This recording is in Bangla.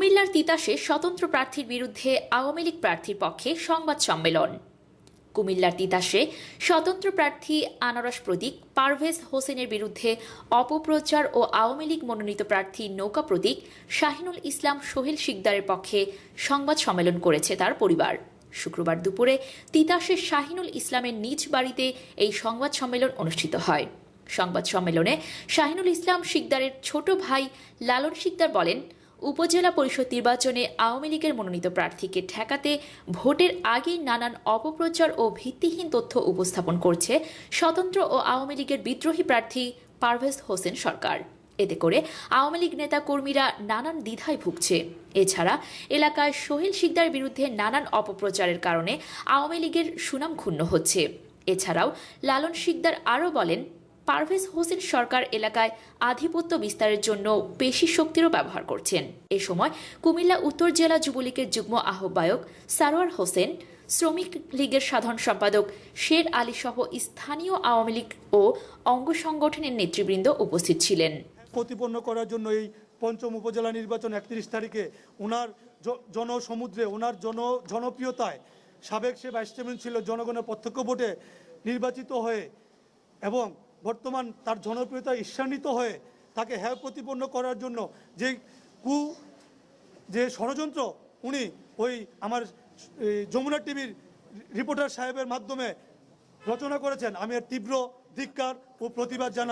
কুমিল্লার তিতাসে স্বতন্ত্র প্রার্থীর বিরুদ্ধে আওয়ামী লীগ প্রার্থীর পক্ষে সংবাদ সম্মেলন। কুমিল্লার তিতাসে স্বতন্ত্র প্রার্থী আনারস প্রতীক পারভেজ হোসেনের বিরুদ্ধে অপপ্রচার ও আওয়ামী লীগ মনোনীত প্রার্থী নৌকা প্রতীক শাহিনুল ইসলাম সোহেল শিকদারের পক্ষে সংবাদ সম্মেলন করেছে তার পরিবার। শুক্রবার দুপুরে তিতাসের শাহিনুল ইসলামের নিজ বাড়িতে এই সংবাদ সম্মেলন অনুষ্ঠিত হয়। সংবাদ সম্মেলনে শাহিনুল ইসলাম শিকদারের ছোট ভাই লালন শিকদার বলেন, উপজেলা পরিষদ নির্বাচনে আওয়ামী লীগের মনোনীত প্রার্থীকে ঠেকাতে ভোটের আগেই নানান অপপ্রচার ও ভিত্তিহীন তথ্য উপস্থাপন করছে স্বতন্ত্র ও আওয়ামী লীগের বিদ্রোহী প্রার্থী পারভেজ হোসেন সরকার। এতে করে আওয়ামী লীগ নেতা কর্মীরা নানান দ্বিধায় ভুগছে। এছাড়া এলাকায় সোহেল শিকদারের বিরুদ্ধে নানান অপপ্রচারের কারণে আওয়ামী লীগের সুনাম ক্ষুণ্ণ হচ্ছে। এছাড়াও লালন শিকদার আরও বলেন, পারভেজ হোসেন সরকার এলাকায় আধিপত্য বিস্তারের জন্য পেশি শক্তিরও ব্যবহার করছেন। এ সময় কুমিল্লা উত্তর জেলা যুবলীগের যুগ্ম আহ্বায়ক সারোয়ার হোসেন, শ্রমিক লীগের সাধারণ সম্পাদক শের আলী সহ স্থানীয় আওয়ামী লীগ ও অঙ্গ সংগঠনের নেতৃবৃন্দ উপস্থিত ছিলেন। প্রতিপন্ন করার জন্য এই পঞ্চম উপজেলা নির্বাচন 31 তারিখে ওনার জনসমুদ্রে, ওনার জনপ্রিয়তায় সাবেক সে ভাইস চেয়ারম্যান ছিল, জনগণের প্রত্যক্ষ ভোটে নির্বাচিত হয়ে এবং বর্তমান তার জনপ্রিয়তা ঈর্ষান্বিত হয়ে তাকে হ্যায় প্রতিপন্ন করার জন্য যে ষড়যন্ত্র উনি ওই আমার যমুনা টিভির রিপোর্টার সাহেবের মাধ্যমে রচনা করেছেন, আমি এর তীব্র ধিক্কার ও প্রতিবাদ জানাই।